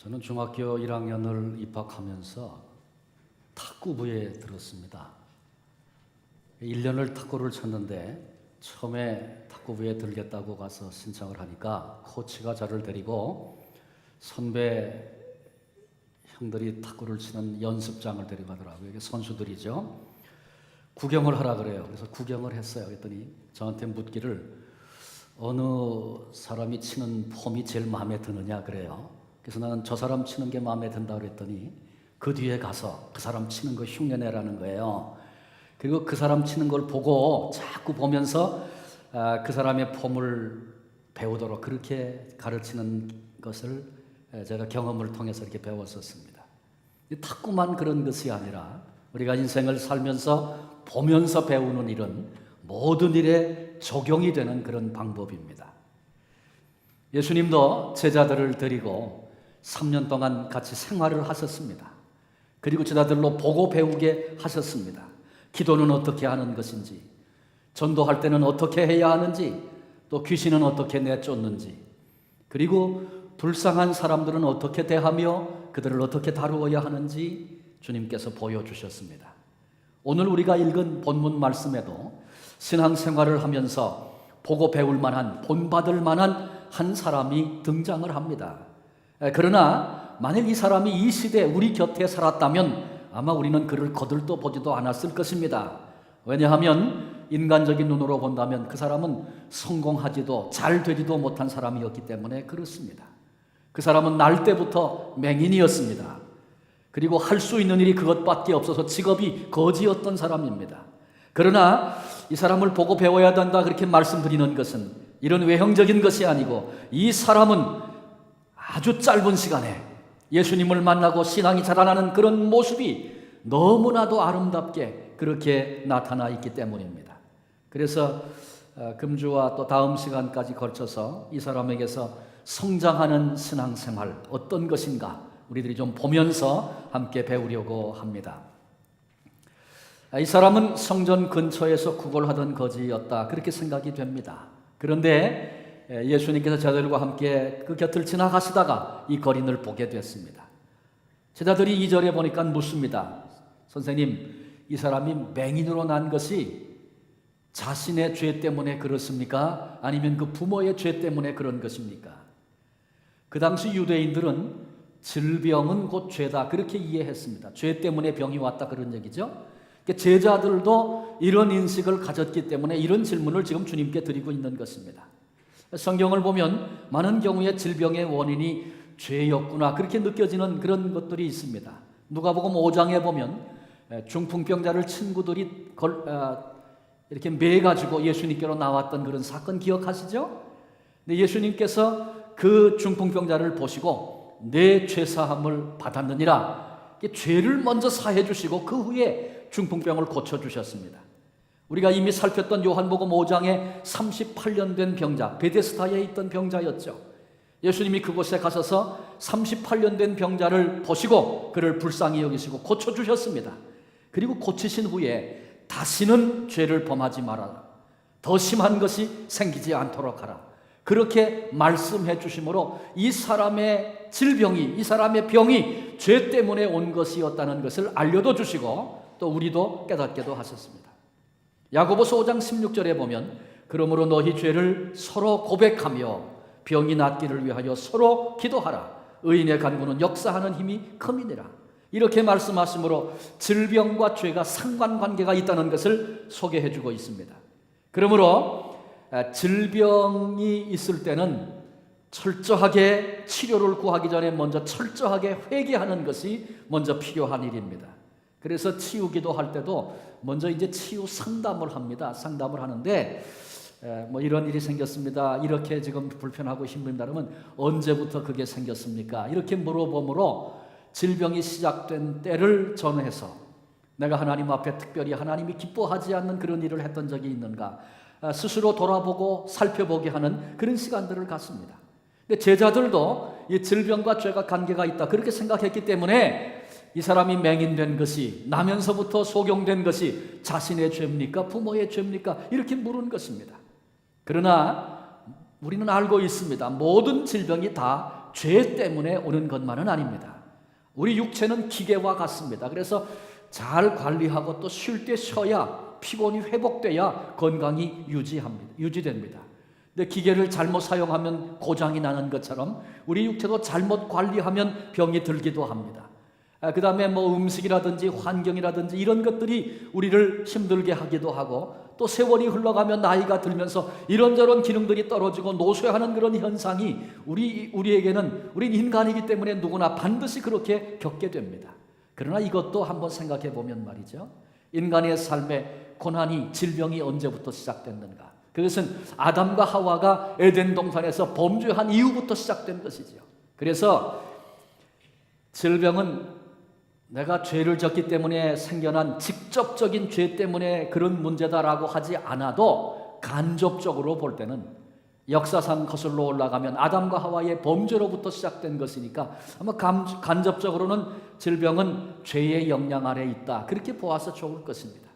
저는 중학교 1학년을 입학하면서 탁구부에 들었습니다. 1년을 탁구를 쳤는데 처음에 탁구부에 들겠다고 가서 신청을 하니까 코치가 저를 데리고 선배 형들이 탁구를 치는 연습장을 데려가더라고요. 이게 선수들이죠. 구경을 하라 그래요. 그래서 구경을 했어요. 그랬더니 저한테 묻기를 어느 사람이 치는 폼이 제일 마음에 드느냐 그래요. 그래서 나는 저 사람 치는 게 마음에 든다 그랬더니 그 뒤에 가서 그 사람 치는 거 흉내내라는 거예요. 그리고 그 사람 치는 걸 보고 자꾸 보면서 그 사람의 폼을 배우도록 그렇게 가르치는 것을 제가 경험을 통해서 이렇게 배웠었습니다. 탁구만 그런 것이 아니라 우리가 인생을 살면서 보면서 배우는 일은 모든 일에 적용이 되는 그런 방법입니다. 예수님도 제자들을 데리고 3년 동안 같이 생활을 하셨습니다. 그리고 제자들로 보고 배우게 하셨습니다. 기도는 어떻게 하는 것인지, 전도할 때는 어떻게 해야 하는지, 또 귀신은 어떻게 내쫓는지, 그리고 불쌍한 사람들은 어떻게 대하며 그들을 어떻게 다루어야 하는지 주님께서 보여주셨습니다. 오늘 우리가 읽은 본문 말씀에도 신앙생활을 하면서 보고 배울 만한, 본받을 만한 한 사람이 등장을 합니다. 그러나 만약 이 사람이 이 시대에 우리 곁에 살았다면 아마 우리는 그를 거들떠 보지도 않았을 것입니다. 왜냐하면 인간적인 눈으로 본다면 그 사람은 성공하지도 잘 되지도 못한 사람이었기 때문에 그렇습니다. 그 사람은 날 때부터 맹인이었습니다. 그리고 할 수 있는 일이 그것밖에 없어서 직업이 거지였던 사람입니다. 그러나 이 사람을 보고 배워야 된다 그렇게 말씀드리는 것은 이런 외형적인 것이 아니고 이 사람은 아주 짧은 시간에 예수님을 만나고 신앙이 자라나는 그런 모습이 너무나도 아름답게 그렇게 나타나 있기 때문입니다. 그래서 금주와 또 다음 시간까지 걸쳐서 이 사람에게서 성장하는 신앙생활 어떤 것인가 우리들이 좀 보면서 함께 배우려고 합니다. 이 사람은 성전 근처에서 구걸하던 거지였다 그렇게 생각이 됩니다. 그런데 예수님께서 제자들과 함께 그 곁을 지나가시다가 이 거린을 보게 됐습니다. 제자들이 2절에 보니까 묻습니다. 선생님, 이 사람이 맹인으로 난 것이 자신의 죄 때문에 그렇습니까? 아니면 그 부모의 죄 때문에 그런 것입니까? 그 당시 유대인들은 질병은 곧 죄다 그렇게 이해했습니다. 죄 때문에 병이 왔다 그런 얘기죠. 제자들도 이런 인식을 가졌기 때문에 이런 질문을 지금 주님께 드리고 있는 것입니다. 성경을 보면 많은 경우에 질병의 원인이 죄였구나 그렇게 느껴지는 그런 것들이 있습니다. 누가복음 5장에 보면 중풍병자를 친구들이 이렇게 매가지고 예수님께로 나왔던 그런 사건 기억하시죠? 근데 예수님께서 그 중풍병자를 보시고 내 죄사함을 받았느니라 죄를 먼저 사해 주시고 그 후에 중풍병을 고쳐주셨습니다. 우리가 이미 살폈던 요한복음 5장에 38년 된 병자, 베데스다에 있던 병자였죠. 예수님이 그곳에 가셔서 38년 된 병자를 보시고 그를 불쌍히 여기시고 고쳐주셨습니다. 그리고 고치신 후에 다시는 죄를 범하지 말아라. 더 심한 것이 생기지 않도록 하라. 그렇게 말씀해 주심으로 이 사람의 질병이, 이 사람의 병이 죄 때문에 온 것이었다는 것을 알려도 주시고 또 우리도 깨닫게도 하셨습니다. 야고보서 5장 16절에 보면 그러므로 너희 죄를 서로 고백하며 병이 낫기를 위하여 서로 기도하라. 의인의 간구는 역사하는 힘이 큼이니라. 이렇게 말씀하시므로 질병과 죄가 상관관계가 있다는 것을 소개해 주고 있습니다. 그러므로 질병이 있을 때는 철저하게 치료를 구하기 전에 먼저 철저하게 회개하는 것이 먼저 필요한 일입니다. 그래서 치유기도 할 때도 먼저 이제 치유 상담을 합니다. 상담을 하는데 뭐 이런 일이 생겼습니다. 이렇게 지금 불편하고 힘든다 그러면 언제부터 그게 생겼습니까? 이렇게 물어보므로 질병이 시작된 때를 전해서 내가 하나님 앞에 특별히 하나님이 기뻐하지 않는 그런 일을 했던 적이 있는가 스스로 돌아보고 살펴보게 하는 그런 시간들을 갖습니다. 근데 제자들도 이 질병과 죄가 관계가 있다 그렇게 생각했기 때문에 이 사람이 맹인된 것이 나면서부터 소경된 것이 자신의 죄입니까? 부모의 죄입니까? 이렇게 물은 것입니다. 그러나 우리는 알고 있습니다. 모든 질병이 다 죄 때문에 오는 것만은 아닙니다. 우리 육체는 기계와 같습니다. 그래서 잘 관리하고 또 쉴 때 쉬어야 피곤이 회복돼야 건강이 유지됩니다. 근데 기계를 잘못 사용하면 고장이 나는 것처럼 우리 육체도 잘못 관리하면 병이 들기도 합니다. 그 다음에 뭐 음식이라든지 환경이라든지 이런 것들이 우리를 힘들게 하기도 하고, 또 세월이 흘러가면 나이가 들면서 이런저런 기능들이 떨어지고 노쇠하는 그런 현상이 우리에게는, 우린 인간이기 때문에 누구나 반드시 그렇게 겪게 됩니다. 그러나 이것도 한번 생각해 보면 말이죠, 인간의 삶에 고난이, 질병이 언제부터 시작됐는가? 그것은 아담과 하와가 에덴 동산에서 범죄한 이후부터 시작된 것이죠. 그래서 질병은 내가 죄를 졌기 때문에 생겨난 직접적인 죄 때문에 그런 문제다라고 하지 않아도 간접적으로 볼 때는 역사상 거슬러 올라가면 아담과 하와의 범죄로부터 시작된 것이니까 아마 간접적으로는 질병은 죄의 영향 아래 있다, 그렇게 보아서 좋을 것입니다.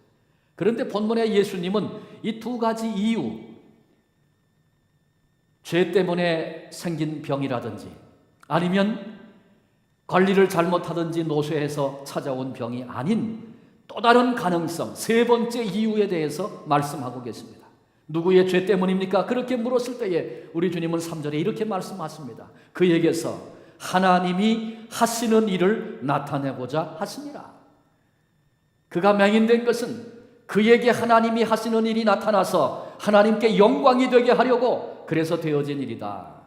그런데 본문의 예수님은 이 두 가지 이유, 죄 때문에 생긴 병이라든지 아니면 관리를 잘못하든지 노쇠해서 찾아온 병이 아닌 또 다른 가능성, 세 번째 이유에 대해서 말씀하고 계십니다. 누구의 죄 때문입니까? 그렇게 물었을 때에 우리 주님은 3절에 이렇게 말씀하십니다. 그에게서 하나님이 하시는 일을 나타내고자 하시니라. 그가 맹인된 것은 그에게 하나님이 하시는 일이 나타나서 하나님께 영광이 되게 하려고 그래서 되어진 일이다.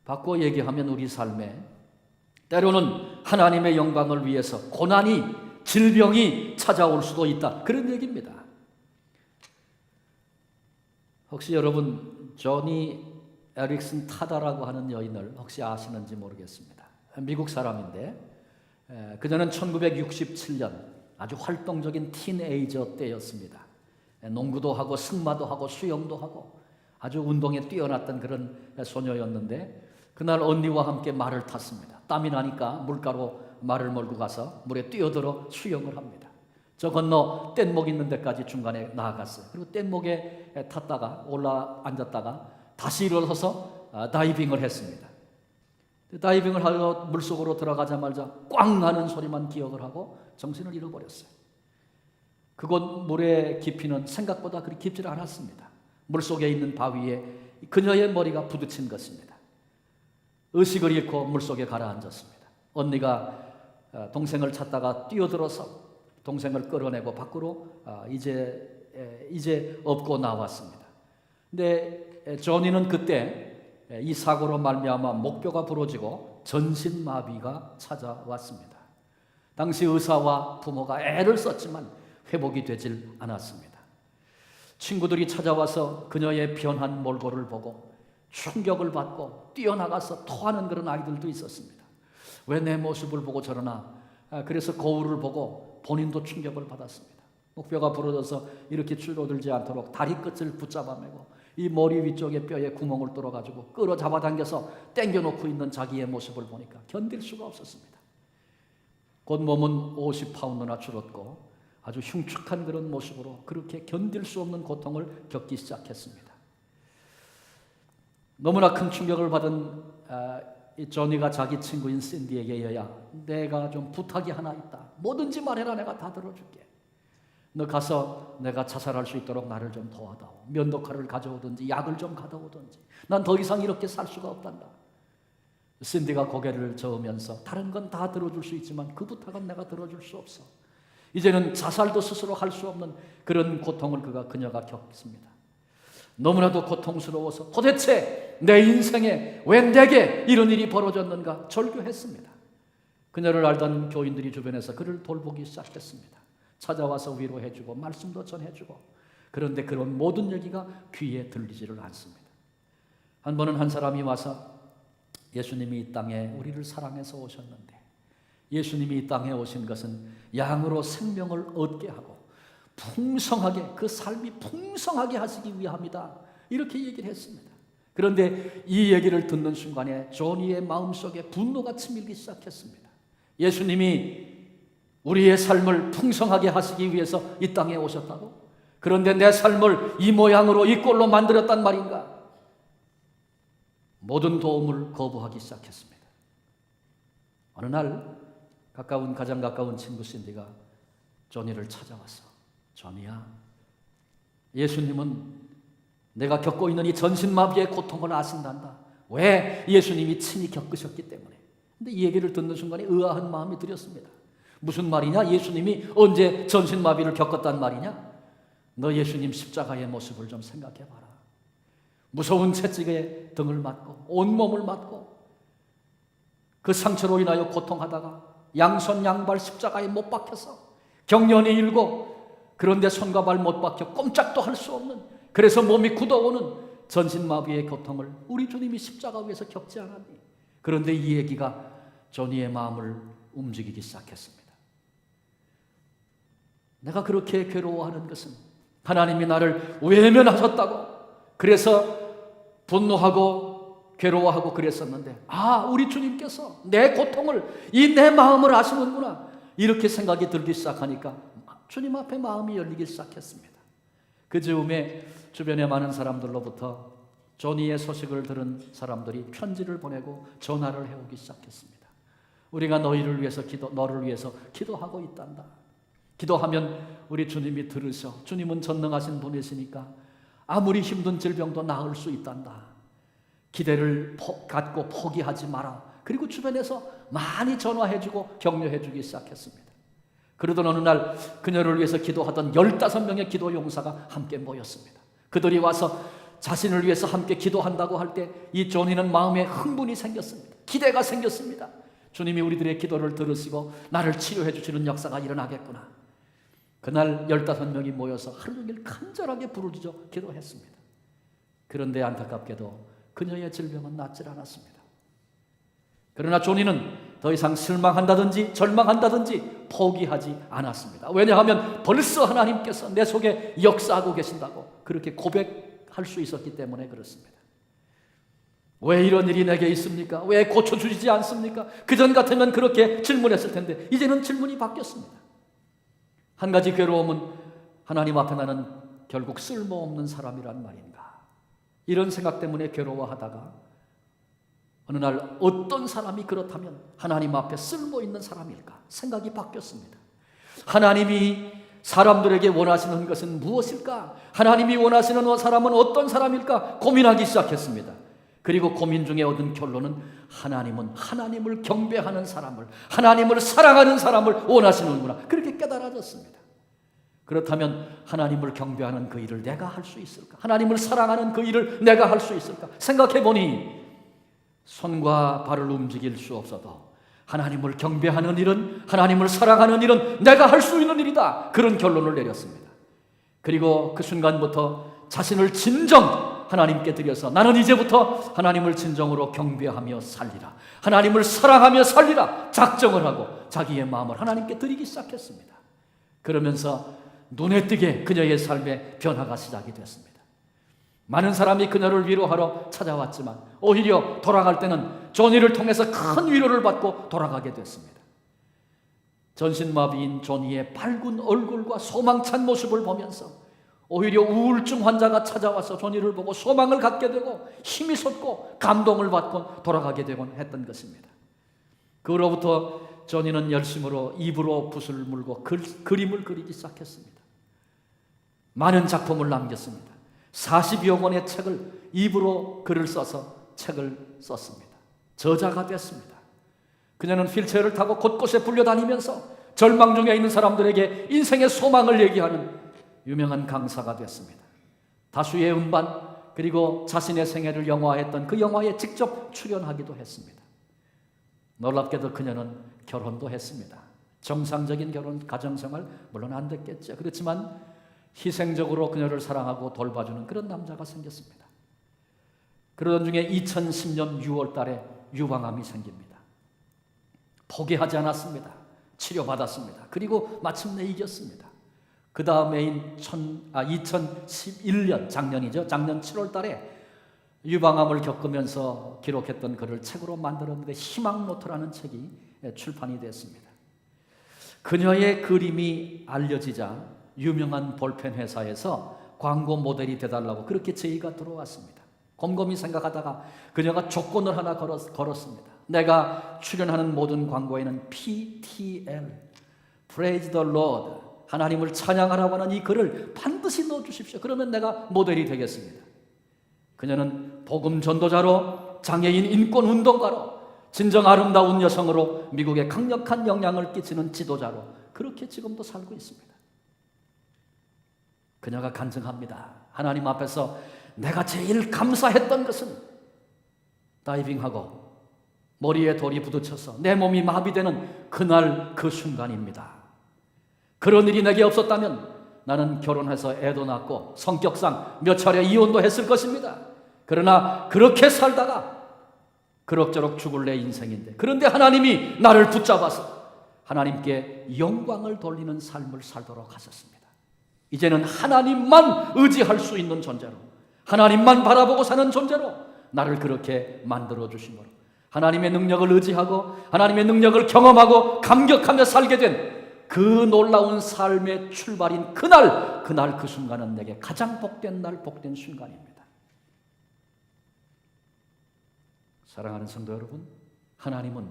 바꿔 얘기하면 우리 삶에 때로는 하나님의 영광을 위해서 고난이, 질병이 찾아올 수도 있다, 그런 얘기입니다. 혹시 여러분 조니 에릭슨 타다라고 하는 여인을 혹시 아시는지 모르겠습니다. 미국 사람인데 그녀는 1967년 아주 활동적인 티네이저 때였습니다. 농구도 하고 승마도 하고 수영도 하고 아주 운동에 뛰어났던 그런 소녀였는데 그날 언니와 함께 말을 탔습니다. 땀이 나니까 물가로 말을 몰고 가서 물에 뛰어들어 수영을 합니다. 저 건너 뗏목 있는 데까지 중간에 나아갔어요. 그리고 뗏목에 탔다가 올라 앉았다가 다시 일어서서 다이빙을 했습니다. 다이빙을 하러 물속으로 들어가자마자 꽝 하는 소리만 기억을 하고 정신을 잃어버렸어요. 그곳 물의 깊이는 생각보다 그리 깊지 않았습니다. 물속에 있는 바위에 그녀의 머리가 부딪힌 것입니다. 의식을 잃고 물속에 가라앉았습니다. 언니가 동생을 찾다가 뛰어들어서 동생을 끌어내고 밖으로 이제 업고 나왔습니다. 근데 조니는 그때 이 사고로 말미암아 목뼈가 부러지고 전신마비가 찾아왔습니다. 당시 의사와 부모가 애를 썼지만 회복이 되질 않았습니다. 친구들이 찾아와서 그녀의 변한 몰골을 보고 충격을 받고 뛰어나가서 토하는 그런 아이들도 있었습니다. 왜 내 모습을 보고 저러나? 그래서 거울을 보고 본인도 충격을 받았습니다. 목뼈가 부러져서 이렇게 줄어들지 않도록 다리 끝을 붙잡아매고 이 머리 위쪽에 뼈에 구멍을 뚫어가지고 끌어 잡아당겨서 당겨놓고 있는 자기의 모습을 보니까 견딜 수가 없었습니다. 곧 몸은 50파운드나 줄었고 아주 흉측한 그런 모습으로 그렇게 견딜 수 없는 고통을 겪기 시작했습니다. 너무나 큰 충격을 받은 이 조니가 자기 친구인 샌디에게 내가 좀 부탁이 하나 있다. 뭐든지 말해라. 내가 다 들어줄게. 너 가서 내가 자살할 수 있도록 나를 좀 도와다오. 면도칼을 가져오든지 약을 좀 가져오든지. 난 더 이상 이렇게 살 수가 없단다. 샌디가 고개를 저으면서 다른 건 다 들어줄 수 있지만 그 부탁은 내가 들어줄 수 없어. 이제는 자살도 스스로 할 수 없는 그런 고통을 그녀가 겪습니다. 너무나도 고통스러워서 도대체 내 인생에 왜 내게 이런 일이 벌어졌는가 절규했습니다. 그녀를 알던 교인들이 주변에서 그를 돌보기 시작했습니다. 찾아와서 위로해주고 말씀도 전해주고. 그런데 그런 모든 얘기가 귀에 들리지를 않습니다. 한 번은 한 사람이 와서 예수님이 이 땅에 우리를 사랑해서 오셨는데 예수님이 이 땅에 오신 것은 양으로 생명을 얻게 하고 풍성하게, 그 삶이 풍성하게 하시기 위함이다, 이렇게 얘기를 했습니다. 그런데 이 얘기를 듣는 순간에 조니의 마음속에 분노가 치밀기 시작했습니다. 예수님이 우리의 삶을 풍성하게 하시기 위해서 이 땅에 오셨다고? 그런데 내 삶을 이 모양으로 이 꼴로 만들었단 말인가? 모든 도움을 거부하기 시작했습니다. 어느 날 가장 가까운 친구 신디가 조니를 찾아와서, 조니야, 예수님은 내가 겪고 있는 이 전신마비의 고통을 아신단다. 왜? 예수님이 친히 겪으셨기 때문에. 근데 이 얘기를 듣는 순간에 의아한 마음이 들었습니다. 무슨 말이냐? 예수님이 언제 전신마비를 겪었단 말이냐? 너 예수님 십자가의 모습을 좀 생각해봐라. 무서운 채찍에 등을 맞고 온몸을 맞고 그 상처로 인하여 고통하다가 양손 양발 십자가에 못 박혀서 경련이 일고, 그런데 손과 발 못 박혀 꼼짝도 할 수 없는, 그래서 몸이 굳어오는 전신마비의 고통을 우리 주님이 십자가 위에서 겪지 않았니? 그런데 이 얘기가 조니의 마음을 움직이기 시작했습니다. 내가 그렇게 괴로워하는 것은 하나님이 나를 외면하셨다고, 그래서 분노하고 괴로워하고 그랬었는데, 우리 주님께서 내 고통을, 이 내 마음을 아시는구나, 이렇게 생각이 들기 시작하니까 주님 앞에 마음이 열리기 시작했습니다. 그 즈음에 주변에 많은 사람들로부터 조니의 소식을 들은 사람들이 편지를 보내고 전화를 해오기 시작했습니다. 우리가 너를 위해서 기도하고 있단다. 기도하면 우리 주님이 들으셔. 주님은 전능하신 분이시니까 아무리 힘든 질병도 나을 수 있단다. 기대를 갖고 포기하지 마라. 그리고 주변에서 많이 전화해주고 격려해주기 시작했습니다. 그러던 어느 날 그녀를 위해서 기도하던 15명의 기도 용사가 함께 모였습니다. 그들이 와서 자신을 위해서 함께 기도한다고 할 때 이 조니는 마음에 흥분이 생겼습니다. 기대가 생겼습니다. 주님이 우리들의 기도를 들으시고 나를 치료해 주시는 역사가 일어나겠구나. 그날 15명이 모여서 하루 종일 간절하게 부르짖어 기도했습니다. 그런데 안타깝게도 그녀의 질병은 낫질 않았습니다. 그러나 조니는 더 이상 실망한다든지 절망한다든지 포기하지 않았습니다. 왜냐하면 벌써 하나님께서 내 속에 역사하고 계신다고 그렇게 고백할 수 있었기 때문에 그렇습니다. 왜 이런 일이 내게 있습니까? 왜 고쳐주시지 않습니까? 그전 같으면 그렇게 질문했을 텐데 이제는 질문이 바뀌었습니다. 한 가지 괴로움은, 하나님 앞에 나는 결국 쓸모없는 사람이란 말인가, 이런 생각 때문에 괴로워하다가 어느 날 어떤 사람이 그렇다면 하나님 앞에 쓸모있는 사람일까 생각이 바뀌었습니다. 하나님이 사람들에게 원하시는 것은 무엇일까? 하나님이 원하시는 사람은 어떤 사람일까? 고민하기 시작했습니다. 그리고 고민 중에 얻은 결론은 하나님은 하나님을 경배하는 사람을, 하나님을 사랑하는 사람을 원하시는구나, 그렇게 깨달아졌습니다. 그렇다면 하나님을 경배하는 그 일을 내가 할 수 있을까? 하나님을 사랑하는 그 일을 내가 할 수 있을까? 생각해보니 손과 발을 움직일 수 없어도 하나님을 경배하는 일은, 하나님을 사랑하는 일은 내가 할 수 있는 일이다, 그런 결론을 내렸습니다. 그리고 그 순간부터 자신을 진정 하나님께 드려서 나는 이제부터 하나님을 진정으로 경배하며 살리라, 하나님을 사랑하며 살리라 작정을 하고 자기의 마음을 하나님께 드리기 시작했습니다. 그러면서 눈에 띄게 그녀의 삶의 변화가 시작이 됐습니다. 많은 사람이 그녀를 위로하러 찾아왔지만 오히려 돌아갈 때는 조니를 통해서 큰 위로를 받고 돌아가게 됐습니다. 전신마비인 조니의 밝은 얼굴과 소망찬 모습을 보면서 오히려 우울증 환자가 찾아와서 조니를 보고 소망을 갖게 되고 힘이 솟고 감동을 받고 돌아가게 되곤 했던 것입니다. 그로부터 조니는 열심으로 입으로 붓을 물고 그림을 그리기 시작했습니다. 많은 작품을 남겼습니다. 40여 권의 책을, 입으로 글을 써서 책을 썼습니다. 저자가 됐습니다. 그녀는 휠체어를 타고 곳곳에 불려다니면서 절망 중에 있는 사람들에게 인생의 소망을 얘기하는 유명한 강사가 됐습니다. 다수의 음반, 그리고 자신의 생애를 영화했던 그 영화에 직접 출연하기도 했습니다. 놀랍게도 그녀는 결혼도 했습니다. 정상적인 결혼, 가정생활 물론 안 됐겠죠. 그렇지만 희생적으로 그녀를 사랑하고 돌봐주는 그런 남자가 생겼습니다. 그러던 중에 2010년 6월 달에 유방암이 생깁니다. 포기하지 않았습니다. 치료받았습니다. 그리고 마침내 이겼습니다. 그 다음에인 2011년, 작년이죠. 작년 7월 달에 유방암을 겪으면서 기록했던 글을 책으로 만들었는데 희망노트라는 책이 출판이 됐습니다. 그녀의 그림이 알려지자 유명한 볼펜 회사에서 광고 모델이 되달라고 그렇게 제의가 들어왔습니다. 곰곰이 생각하다가 그녀가 조건을 하나 걸었습니다. 내가 출연하는 모든 광고에는 PTL, Praise the Lord, 하나님을 찬양하라고 하는 이 글을 반드시 넣어주십시오. 그러면 내가 모델이 되겠습니다. 그녀는 복음 전도자로, 장애인 인권 운동가로, 진정 아름다운 여성으로, 미국에 강력한 영향을 끼치는 지도자로 그렇게 지금도 살고 있습니다. 그녀가 간증합니다. 하나님 앞에서 내가 제일 감사했던 것은 다이빙하고 머리에 돌이 부딪혀서 내 몸이 마비되는 그날 그 순간입니다. 그런 일이 내게 없었다면 나는 결혼해서 애도 낳고 성격상 몇 차례 이혼도 했을 것입니다. 그러나 그렇게 살다가 그럭저럭 죽을 내 인생인데, 그런데 하나님이 나를 붙잡아서 하나님께 영광을 돌리는 삶을 살도록 하셨습니다. 이제는 하나님만 의지할 수 있는 존재로, 하나님만 바라보고 사는 존재로 나를 그렇게 만들어 주심으로 하나님의 능력을 의지하고 하나님의 능력을 경험하고 감격하며 살게 된 그 놀라운 삶의 출발인 그날 그 순간은 내게 가장 복된 날, 복된 순간입니다. 사랑하는 성도 여러분, 하나님은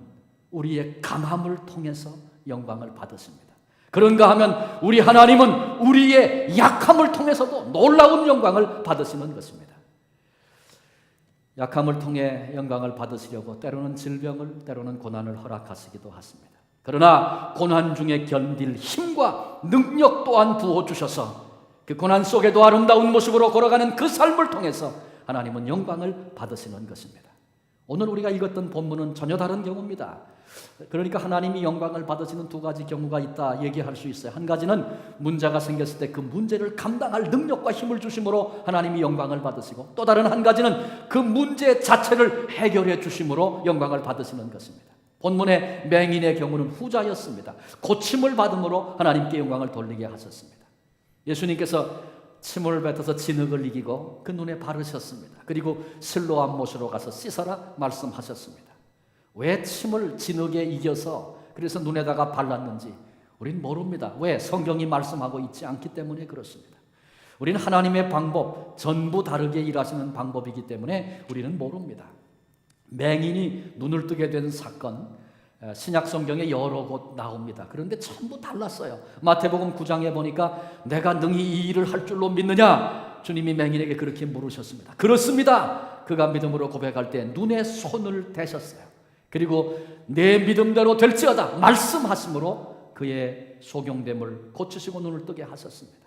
우리의 강함을 통해서 영광을 받으십니다. 그런가 하면 우리 하나님은 우리의 약함을 통해서도 놀라운 영광을 받으시는 것입니다. 약함을 통해 영광을 받으시려고 때로는 질병을, 때로는 고난을 허락하시기도 하십니다. 그러나 고난 중에 견딜 힘과 능력 또한 부어주셔서 그 고난 속에도 아름다운 모습으로 걸어가는 그 삶을 통해서 하나님은 영광을 받으시는 것입니다. 오늘 우리가 읽었던 본문은 전혀 다른 경우입니다. 그러니까 하나님이 영광을 받으시는 두 가지 경우가 있다 얘기할 수 있어요. 한 가지는 문제가 생겼을 때 그 문제를 감당할 능력과 힘을 주심으로 하나님이 영광을 받으시고, 또 다른 한 가지는 그 문제 자체를 해결해 주심으로 영광을 받으시는 것입니다. 본문의 맹인의 경우는 후자였습니다. 고침을 받음으로 하나님께 영광을 돌리게 하셨습니다. 예수님께서 침을 뱉어서 진흙을 이기고 그 눈에 바르셨습니다. 그리고 실로암 못으로 가서 씻어라 말씀하셨습니다. 왜 침을 진흙에 이겨서 그래서 눈에다가 발랐는지 우리는 모릅니다. 왜? 성경이 말씀하고 있지 않기 때문에 그렇습니다. 우리는 하나님의 방법, 전부 다르게 일하시는 방법이기 때문에 우리는 모릅니다. 맹인이 눈을 뜨게 된 사건, 신약 성경에 여러 곳 나옵니다. 그런데 전부 달랐어요. 마태복음 9장에 보니까 내가 능히 이 일을 할 줄로 믿느냐? 주님이 맹인에게 그렇게 물으셨습니다. 그렇습니다. 그가 믿음으로 고백할 때 눈에 손을 대셨어요. 그리고 내 믿음대로 될지어다 말씀하심으로 그의 소경됨을 고치시고 눈을 뜨게 하셨습니다.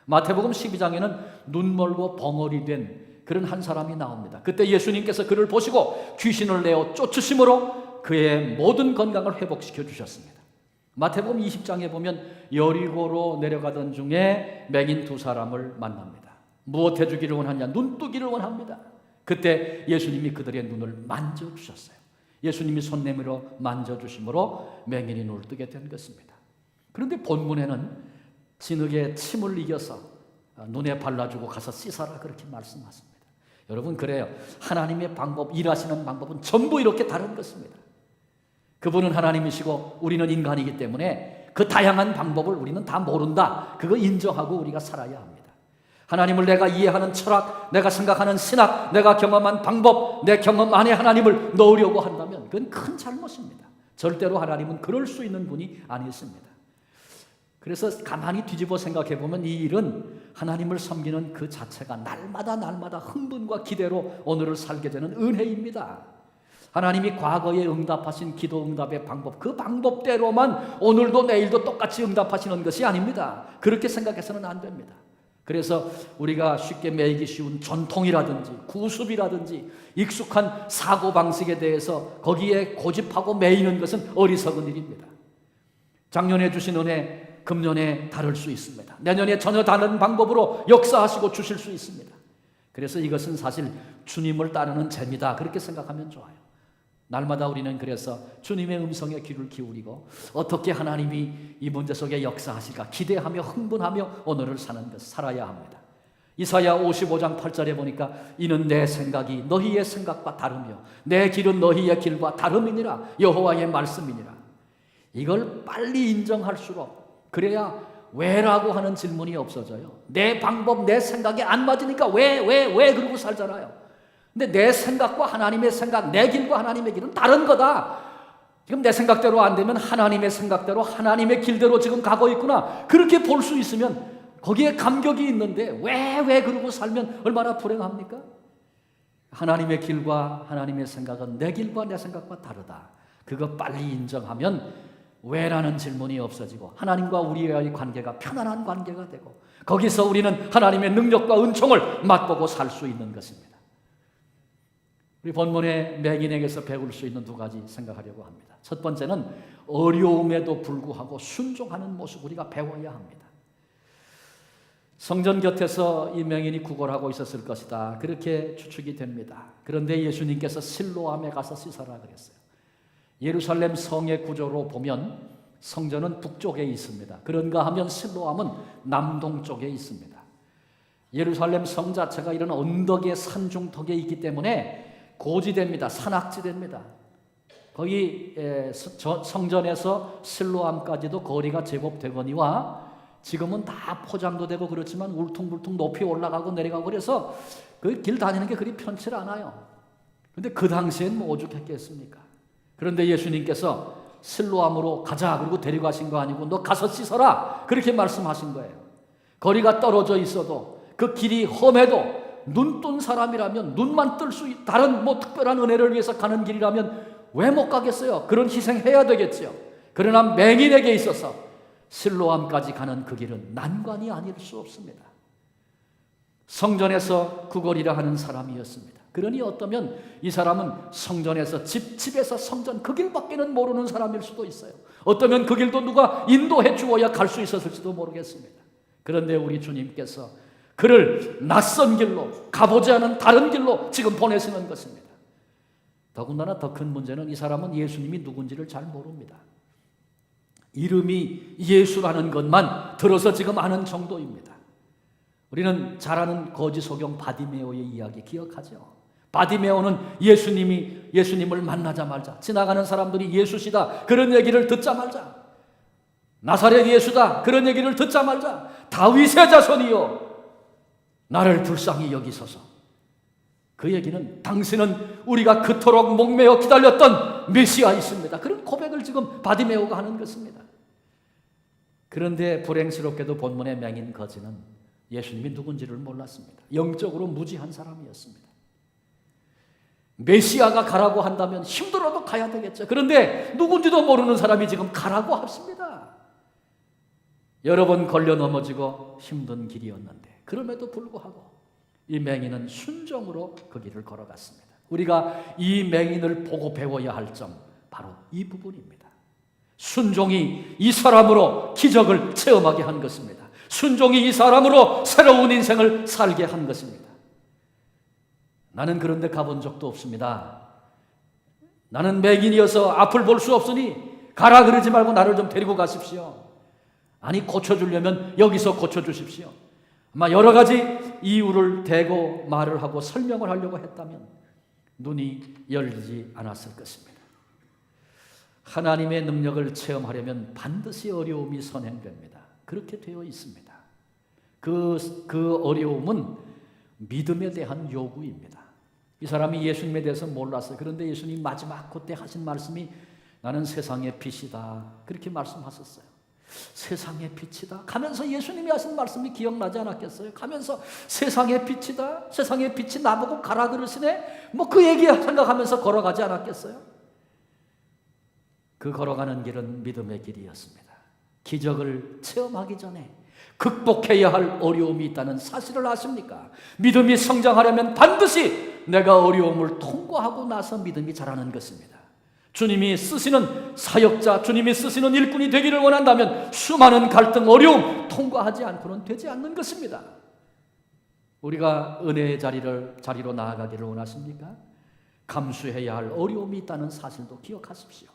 마태복음 12장에는 눈 멀고 벙어리 된 그런 한 사람이 나옵니다. 그때 예수님께서 그를 보시고 귀신을 내어 쫓으심으로 그의 모든 건강을 회복시켜 주셨습니다. 마태복음 20장에 보면 여리고로 내려가던 중에 맹인 두 사람을 만납니다. 무엇 해주기를 원하냐? 눈 뜨기를 원합니다. 그때 예수님이 그들의 눈을 만져주셨어요. 예수님이 손 내밀어 만져주심으로 맹인이 눈을 뜨게 된 것입니다. 그런데 본문에는 진흙에 침을 이겨서 눈에 발라주고 가서 씻어라 그렇게 말씀하십니다. 여러분, 그래요. 하나님의 방법, 일하시는 방법은 전부 이렇게 다른 것입니다. 그분은 하나님이시고 우리는 인간이기 때문에 그 다양한 방법을 우리는 다 모른다. 그거 인정하고 우리가 살아야 합니다. 하나님을 내가 이해하는 철학, 내가 생각하는 신학, 내가 경험한 방법, 내 경험 안에 하나님을 넣으려고 한다면 그건 큰 잘못입니다. 절대로 하나님은 그럴 수 있는 분이 아니십니다. 그래서 가만히 뒤집어 생각해 보면 이 일은 하나님을 섬기는 그 자체가 날마다 흥분과 기대로 오늘을 살게 되는 은혜입니다. 하나님이 과거에 응답하신 기도 응답의 방법, 그 방법대로만 오늘도 내일도 똑같이 응답하시는 것이 아닙니다. 그렇게 생각해서는 안 됩니다. 그래서 우리가 쉽게 매이기 쉬운 전통이라든지 구습이라든지 익숙한 사고방식에 대해서 거기에 고집하고 매이는 것은 어리석은 일입니다. 작년에 주신 은혜 금년에 다를 수 있습니다. 내년에 전혀 다른 방법으로 역사하시고 주실 수 있습니다. 그래서 이것은 사실 주님을 따르는 재미다 그렇게 생각하면 좋아요. 날마다 우리는 그래서 주님의 음성에 귀를 기울이고 어떻게 하나님이 이 문제 속에 역사하실까 기대하며 흥분하며 오늘을 사는 것 살아야 합니다. 이사야 55장 8절에 보니까 이는 내 생각이 너희의 생각과 다르며 내 길은 너희의 길과 다름이니라 여호와의 말씀이니라. 이걸 빨리 인정할수록 그래야 왜라고 하는 질문이 없어져요. 내 방법 내 생각이 안 맞으니까 왜 그러고 살잖아요. 근데 내 생각과 하나님의 생각, 내 길과 하나님의 길은 다른 거다. 지금 내 생각대로 안 되면 하나님의 생각대로, 하나님의 길대로 지금 가고 있구나. 그렇게 볼 수 있으면 거기에 감격이 있는데 왜 그러고 살면 얼마나 불행합니까? 하나님의 길과 하나님의 생각은 내 길과 내 생각과 다르다. 그거 빨리 인정하면 왜라는 질문이 없어지고 하나님과 우리의 관계가 편안한 관계가 되고 거기서 우리는 하나님의 능력과 은총을 맛보고 살 수 있는 것입니다. 우리 본문의 맹인에게서 배울 수 있는 두 가지 생각하려고 합니다. 첫 번째는 어려움에도 불구하고 순종하는 모습 우리가 배워야 합니다. 성전 곁에서 이 맹인이 구걸하고 있었을 것이다. 그렇게 추측이 됩니다. 그런데 예수님께서 실로암에 가서 씻어라 그랬어요. 예루살렘 성의 구조로 보면 성전은 북쪽에 있습니다. 그런가 하면 실로암은 남동쪽에 있습니다. 예루살렘 성 자체가 이런 언덕의 산중턱에 있기 때문에 고지대입니다. 산악지대입니다. 거기 성전에서 실로암까지도 거리가 제법 되거니와 지금은 다 포장도 되고 그렇지만 울퉁불퉁 높이 올라가고 내려가고 그래서 그 길 다니는 게 그리 편치 않아요. 그런데 그 당시엔 뭐 오죽했겠습니까? 그런데 예수님께서 실로암으로 가자 그리고 데려가신 거 아니고 너 가서 씻어라 그렇게 말씀하신 거예요. 거리가 떨어져 있어도 그 길이 험해도 눈 뜬 사람이라면 눈만 뜰 수 다른 뭐 특별한 은혜를 위해서 가는 길이라면 왜 못 가겠어요? 그런 희생해야 되겠죠. 그러나 맹인에게 있어서 실로암까지 가는 그 길은 난관이 아닐 수 없습니다. 성전에서 구걸이라 하는 사람이었습니다. 그러니 어쩌면 이 사람은 성전에서 집에서 성전 그 길밖에는 모르는 사람일 수도 있어요. 어쩌면 그 길도 누가 인도해 주어야 갈 수 있었을지도 모르겠습니다. 그런데 우리 주님께서 그를 낯선 길로 가보지 않은 다른 길로 지금 보내시는 것입니다. 더군다나 더 큰 문제는 이 사람은 예수님이 누군지를 잘 모릅니다. 이름이 예수라는 것만 들어서 지금 아는 정도입니다. 우리는 잘 아는 거지 소경 바디메오의 이야기 기억하죠? 바디메오는 예수님을 만나자마자 지나가는 사람들이 예수시다 그런 얘기를 듣자마자 나사렛 예수다 그런 얘기를 듣자마자 다윗의 자손이여 나를 불쌍히 여기소서. 그 얘기는 당신은 우리가 그토록 목매어 기다렸던 메시아이십니다. 그런 고백을 지금 바디메오가 하는 것입니다. 그런데 불행스럽게도 본문의 맹인 거지는 예수님이 누군지를 몰랐습니다. 영적으로 무지한 사람이었습니다. 메시아가 가라고 한다면 힘들어도 가야 되겠죠. 그런데 누군지도 모르는 사람이 지금 가라고 합니다. 여러 번 걸려 넘어지고 힘든 길이었는데 그럼에도 불구하고 이 맹인은 순종으로 그 길을 걸어갔습니다. 우리가 이 맹인을 보고 배워야 할 점 바로 이 부분입니다. 순종이 이 사람으로 기적을 체험하게 한 것입니다. 순종이 이 사람으로 새로운 인생을 살게 한 것입니다. 나는 그런 데 가본 적도 없습니다. 나는 맹인이어서 앞을 볼 수 없으니 가라 그러지 말고 나를 좀 데리고 가십시오. 아니 고쳐주려면 여기서 고쳐주십시오. 아마 여러 가지 이유를 대고 말을 하고 설명을 하려고 했다면 눈이 열리지 않았을 것입니다. 하나님의 능력을 체험하려면 반드시 어려움이 선행됩니다. 그렇게 되어 있습니다. 그 어려움은 믿음에 대한 요구입니다. 이 사람이 예수님에 대해서 몰랐어요. 그런데 예수님 마지막 그때 하신 말씀이 나는 세상의 빛이다. 그렇게 말씀하셨어요. 세상의 빛이다. 가면서 예수님이 하신 말씀이 기억나지 않았겠어요? 가면서 세상의 빛이다. 세상의 빛이 나보고 가라 그러시네. 뭐 그 얘기 생각하면서 걸어가지 않았겠어요? 그 걸어가는 길은 믿음의 길이었습니다. 기적을 체험하기 전에 극복해야 할 어려움이 있다는 사실을 아십니까? 믿음이 성장하려면 반드시 내가 어려움을 통과하고 나서 믿음이 자라는 것입니다. 주님이 쓰시는 사역자, 주님이 쓰시는 일꾼이 되기를 원한다면 수많은 갈등, 어려움 통과하지 않고는 되지 않는 것입니다. 우리가 은혜의 자리로 나아가기를 원하십니까? 감수해야 할 어려움이 있다는 사실도 기억하십시오.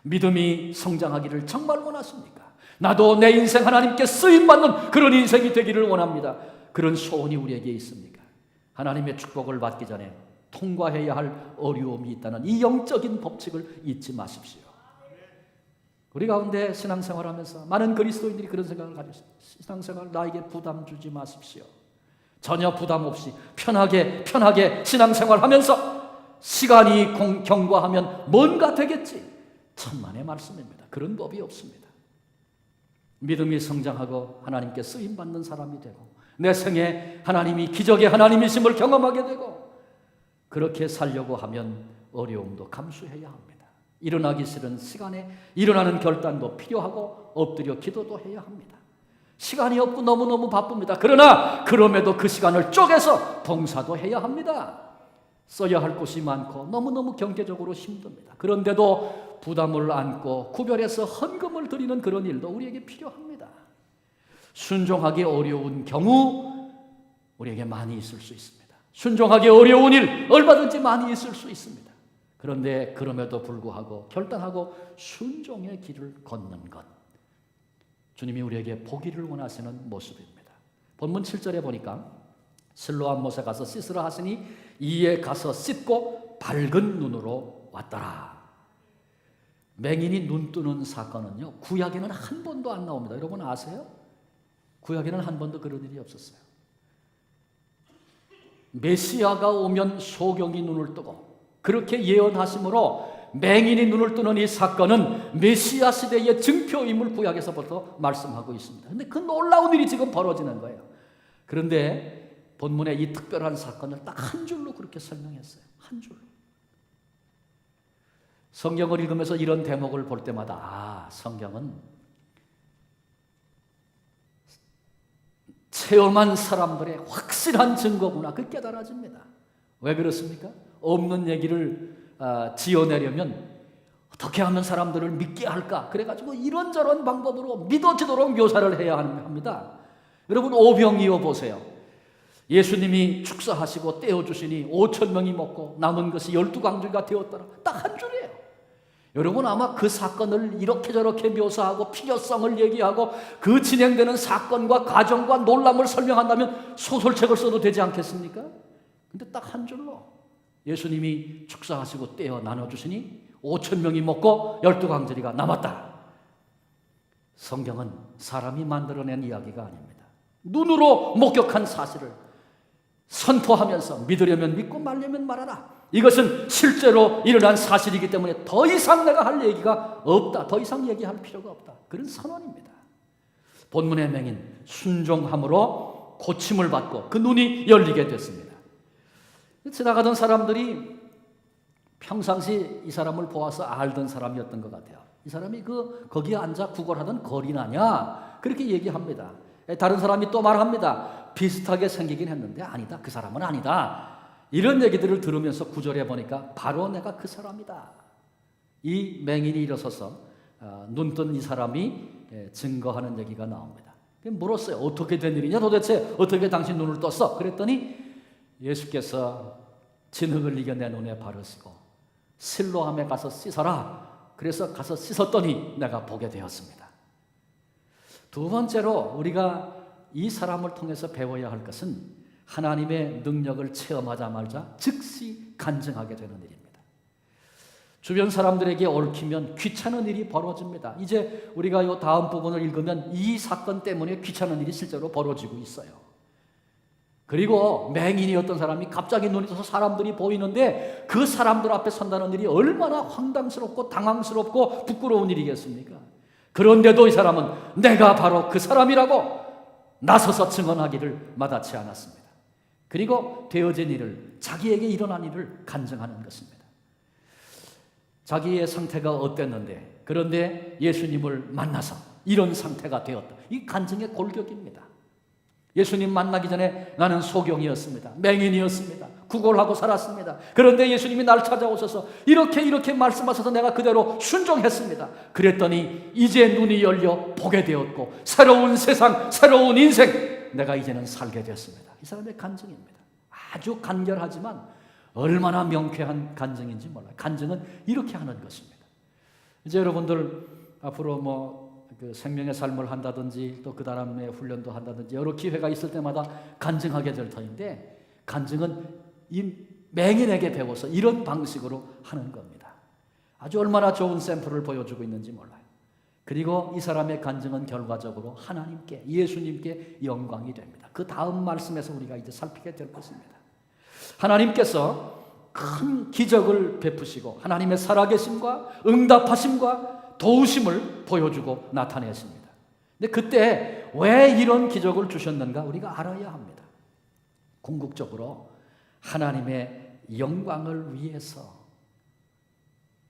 믿음이 성장하기를 정말 원하십니까? 나도 내 인생 하나님께 쓰임받는 그런 인생이 되기를 원합니다. 그런 소원이 우리에게 있습니까? 하나님의 축복을 받기 전에 통과해야 할 어려움이 있다는 이 영적인 법칙을 잊지 마십시오. 우리 가운데 신앙생활하면서 많은 그리스도인들이 그런 생각을 가지고 있습니다. 신앙생활 나에게 부담 주지 마십시오. 전혀 부담 없이 편하게 신앙생활하면서 시간이 경과하면 뭔가 되겠지. 천만의 말씀입니다. 그런 법이 없습니다. 믿음이 성장하고 하나님께 쓰임받는 사람이 되고 내 생에 하나님이 기적의 하나님이심을 경험하게 되고 그렇게 살려고 하면 어려움도 감수해야 합니다. 일어나기 싫은 시간에 일어나는 결단도 필요하고 엎드려 기도도 해야 합니다. 시간이 없고 너무너무 바쁩니다. 그러나 그럼에도 그 시간을 쪼개서 봉사도 해야 합니다. 써야 할 곳이 많고 너무너무 경제적으로 힘듭니다. 그런데도 부담을 안고 구별해서 헌금을 드리는 그런 일도 우리에게 필요합니다. 순종하기 어려운 경우 우리에게 많이 있을 수 있습니다. 순종하기 어려운 일 얼마든지 많이 있을 수 있습니다. 그런데 그럼에도 불구하고 결단하고 순종의 길을 걷는 것, 주님이 우리에게 보기를 원하시는 모습입니다. 본문 7절에 보니까 실로암 못에 가서 씻으라 하시니 이에 가서 씻고 밝은 눈으로 왔더라. 맹인이 눈 뜨는 사건은요, 구약에는 한 번도 안 나옵니다. 여러분 아세요? 구약에는 한 번도 그런 일이 없었어요. 메시아가 오면 소경이 눈을 뜨고 그렇게 예언하심으로 맹인이 눈을 뜨는 이 사건은 메시아 시대의 증표임을 구약에서부터 말씀하고 있습니다. 그런데 그 놀라운 일이 지금 벌어지는 거예요. 그런데 본문에 이 특별한 사건을 딱 한 줄로 그렇게 설명했어요. 한 줄로. 성경을 읽으면서 이런 대목을 볼 때마다 성경은 체험한 사람들의 확실한 증거구나, 그 깨달아집니다. 왜 그렇습니까? 없는 얘기를 지어내려면 어떻게 하면 사람들을 믿게 할까? 그래가지고 이런저런 방법으로 믿어지도록 묘사를 해야 합니다. 여러분 오병이어 보세요. 예수님이 축사하시고 떼어주시니 5,000명이 먹고 남은 것이 12광주가 되었더라. 딱 한 줄이에요. 여러분 아마 그 사건을 이렇게 저렇게 묘사하고 필요성을 얘기하고 그 진행되는 사건과 과정과 놀람을 설명한다면 소설책을 써도 되지 않겠습니까? 근데 딱 한 줄로 예수님이 축사하시고 떼어 나눠주시니 5,000명이 먹고 12광주리가 남았다. 성경은 사람이 만들어낸 이야기가 아닙니다. 눈으로 목격한 사실을 선포하면서 믿으려면 믿고 말려면 말하라. 이것은 실제로 일어난 사실이기 때문에 더 이상 내가 할 얘기가 없다. 더 이상 얘기할 필요가 없다. 그런 선언입니다. 본문의 맹인 순종함으로 고침을 받고 그 눈이 열리게 됐습니다. 지나가던 사람들이 평상시 이 사람을 보아서 알던 사람이었던 것 같아요. 이 사람이 거기에 앉아 구걸하던 거리나냐? 그렇게 얘기합니다. 다른 사람이 또 말합니다. 비슷하게 생기긴 했는데 아니다. 그 사람은 아니다. 이런 얘기들을 들으면서 구절해 보니까 바로 내가 그 사람이다. 이 맹인이 일어서서 눈 뜬 이 사람이 증거하는 얘기가 나옵니다. 물었어요. 어떻게 된 일이냐? 도대체 어떻게 당신 눈을 떴어? 그랬더니 예수께서 진흙을 이겨 내 눈에 바르시고 실로암에 가서 씻어라. 그래서 가서 씻었더니 내가 보게 되었습니다. 두 번째로 우리가 이 사람을 통해서 배워야 할 것은 하나님의 능력을 체험하자마자 즉시 간증하게 되는 일입니다. 주변 사람들에게 얽히면 귀찮은 일이 벌어집니다. 이제 우리가 이 다음 부분을 읽으면 이 사건 때문에 귀찮은 일이 실제로 벌어지고 있어요. 그리고 맹인이었던 사람이 갑자기 눈이 떠서 사람들이 보이는데 그 사람들 앞에 선다는 일이 얼마나 황당스럽고 당황스럽고 부끄러운 일이겠습니까? 그런데도 이 사람은 내가 바로 그 사람이라고 나서서 증언하기를 마다치 않았습니다. 그리고 되어진 일을, 자기에게 일어난 일을 간증하는 것입니다. 자기의 상태가 어땠는데 그런데 예수님을 만나서 이런 상태가 되었다. 이 간증의 골격입니다. 예수님 만나기 전에 나는 소경이었습니다. 맹인이었습니다. 구걸하고 살았습니다. 그런데 예수님이 날 찾아오셔서 이렇게 말씀하셔서 내가 그대로 순종했습니다. 그랬더니 이제 눈이 열려 보게 되었고 새로운 세상, 새로운 인생, 내가 이제는 살게 되었습니다. 이 사람의 간증입니다. 아주 간결하지만 얼마나 명쾌한 간증인지 몰라요. 간증은 이렇게 하는 것입니다. 이제 여러분들 앞으로 그 생명의 삶을 한다든지 또 그 다음에 훈련도 한다든지 여러 기회가 있을 때마다 간증하게 될 터인데 간증은 이 맹인에게 배워서 이런 방식으로 하는 겁니다. 아주 얼마나 좋은 샘플을 보여주고 있는지 몰라요. 그리고 이 사람의 간증은 결과적으로 하나님께, 예수님께 영광이 됩니다. 그 다음 말씀에서 우리가 이제 살피게 될 것입니다. 하나님께서 큰 기적을 베푸시고 하나님의 살아계심과 응답하심과 도우심을 보여주고 나타내십니다. 근데 그때 왜 이런 기적을 주셨는가 우리가 알아야 합니다. 궁극적으로 하나님의 영광을 위해서.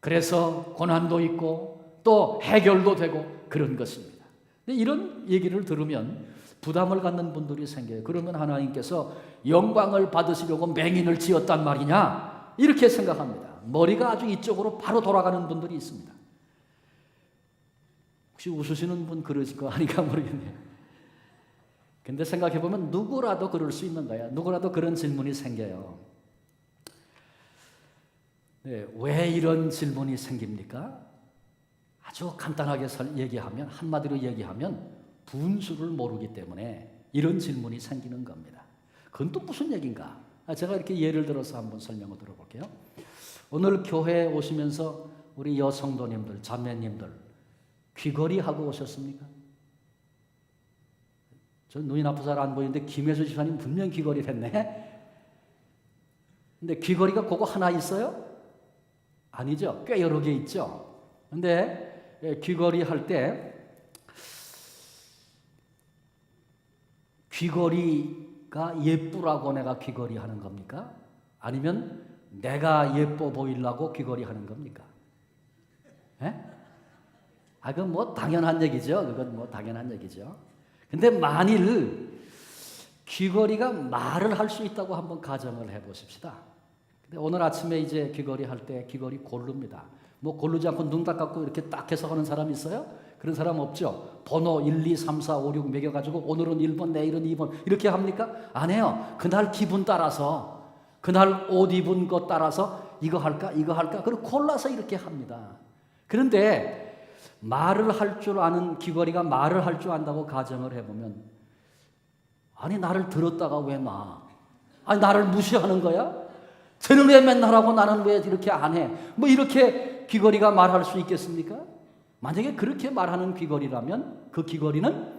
그래서 고난도 있고 또 해결도 되고 그런 것입니다. 근데 이런 얘기를 들으면 부담을 갖는 분들이 생겨요. 그러면 하나님께서 영광을 받으시려고 맹인을 지었단 말이냐? 이렇게 생각합니다. 머리가 아주 이쪽으로 바로 돌아가는 분들이 있습니다. 혹시 웃으시는 분 그러실 거 아닌가 모르겠네요. 근데 생각해보면 누구라도 그럴 수 있는 거야. 누구라도 그런 질문이 생겨요. 네, 왜 이런 질문이 생깁니까? 아주 간단하게 얘기하면, 한마디로 얘기하면 분수를 모르기 때문에 이런 질문이 생기는 겁니다. 그건 또 무슨 얘기인가? 제가 이렇게 예를 들어서 한번 설명을 들어볼게요. 오늘 교회에 오시면서 우리 여성도님들, 자매님들 귀걸이 하고 오셨습니까? 저 눈이 나쁘서 잘 안 보이는데 김혜수 지사님 분명 귀걸이를 했네. 근데 귀걸이가 그거 하나 있어요? 아니죠. 꽤 여러 개 있죠. 근데 귀걸이 할 때 귀걸이가 예쁘라고 내가 귀걸이 하는 겁니까? 아니면 내가 예뻐 보이려고 귀걸이 하는 겁니까? 예? 그건 뭐 당연한 얘기죠. 그건 뭐 당연한 얘기죠. 근데 만일 귀걸이가 말을 할 수 있다고 한번 가정을 해보십시다. 근데 오늘 아침에 이제 귀걸이 할 때 귀걸이 고릅니다. 뭐 고르지 않고 눈 딱 감고 이렇게 딱 해서 하는 사람 있어요? 그런 사람 없죠. 번호 1, 2, 3, 4, 5, 6 매겨가지고 오늘은 1번, 내일은 2번 이렇게 합니까? 안 해요. 그날 기분 따라서, 그날 옷 입은 것 따라서 이거 할까 이거 할까 그리고 골라서 이렇게 합니다. 그런데 말을 할 줄 아는 귀걸이가 말을 할 줄 안다고 가정을 해보면, 아니 나를 들었다가 왜 놔? 아니 나를 무시하는 거야? 쟤는 왜 맨날 하고 나는 왜 이렇게 안 해? 뭐 이렇게 귀걸이가 말할 수 있겠습니까? 만약에 그렇게 말하는 귀걸이라면 그 귀걸이는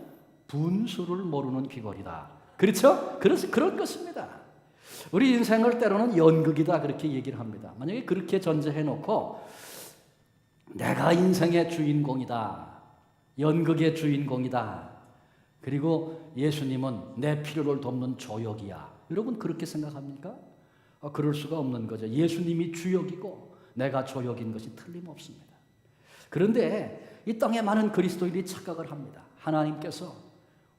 분수를 모르는 귀걸이다. 그렇죠? 그래서 그런 것입니다. 우리 인생을 때로는 연극이다 그렇게 얘기를 합니다. 만약에 그렇게 전제해놓고 내가 인생의 주인공이다. 연극의 주인공이다. 그리고 예수님은 내 필요를 돕는 조역이야. 여러분 그렇게 생각합니까? 그럴 수가 없는 거죠. 예수님이 주역이고 내가 조역인 것이 틀림없습니다. 그런데 이 땅에 많은 그리스도인이 착각을 합니다. 하나님께서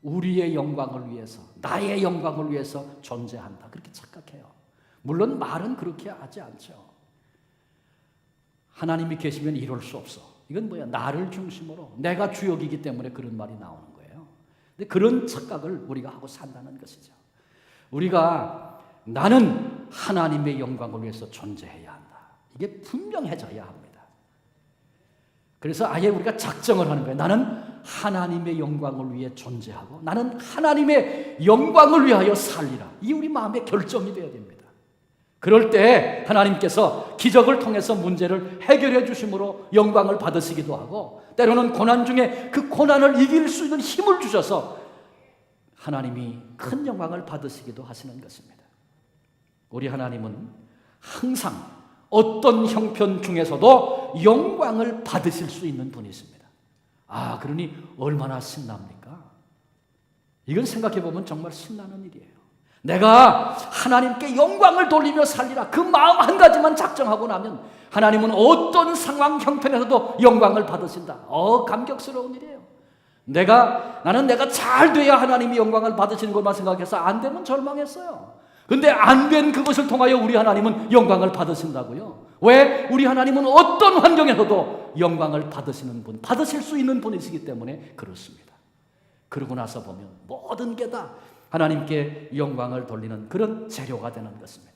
우리의 영광을 위해서, 나의 영광을 위해서 존재한다. 그렇게 착각해요. 물론 말은 그렇게 하지 않죠. 하나님이 계시면 이럴 수 없어. 이건 뭐야? 나를 중심으로 내가 주역이기 때문에 그런 말이 나오는 거예요. 근데 그런 착각을 우리가 하고 산다는 것이죠. 우리가 나는 하나님의 영광을 위해서 존재해야 한다. 이게 분명해져야 합니다. 그래서 아예 우리가 작정을 하는 거예요. 나는 하나님의 영광을 위해 존재하고 나는 하나님의 영광을 위하여 살리라. 이게 우리 마음의 결정이 되어야 됩니다. 그럴 때 하나님께서 기적을 통해서 문제를 해결해 주심으로 영광을 받으시기도 하고, 때로는 고난 중에 그 고난을 이길 수 있는 힘을 주셔서 하나님이 큰 영광을 받으시기도 하시는 것입니다. 우리 하나님은 항상 어떤 형편 중에서도 영광을 받으실 수 있는 분이십니다. 그러니 얼마나 신납니까? 이건 생각해보면 정말 신나는 일이에요. 내가 하나님께 영광을 돌리며 살리라. 그 마음 한 가지만 작정하고 나면 하나님은 어떤 상황 형편에서도 영광을 받으신다. 감격스러운 일이에요. 나는 내가 잘 돼야 하나님이 영광을 받으시는 것만 생각해서 안 되면 절망했어요. 근데 안 된 그것을 통하여 우리 하나님은 영광을 받으신다고요. 왜? 우리 하나님은 어떤 환경에서도 영광을 받으시는 분, 받으실 수 있는 분이시기 때문에 그렇습니다. 그러고 나서 보면 모든 게 다 하나님께 영광을 돌리는 그런 재료가 되는 것입니다.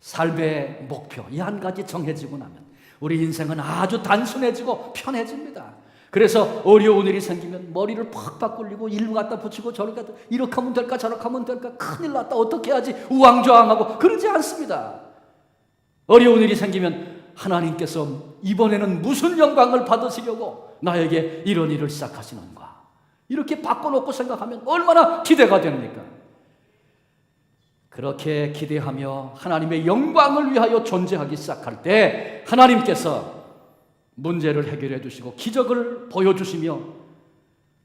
삶의 목표, 이 한 가지 정해지고 나면 우리 인생은 아주 단순해지고 편해집니다. 그래서 어려운 일이 생기면 머리를 팍팍 굴리고 일부 갖다 붙이고 저를 갖다 이렇게 하면 될까 저렇게 하면 될까 큰일 났다 어떻게 해야지 우왕좌왕하고 그러지 않습니다. 어려운 일이 생기면 하나님께서 이번에는 무슨 영광을 받으시려고 나에게 이런 일을 시작하시는가? 이렇게 바꿔놓고 생각하면 얼마나 기대가 됩니까? 그렇게 기대하며 하나님의 영광을 위하여 존재하기 시작할 때 하나님께서 문제를 해결해 주시고 기적을 보여주시며,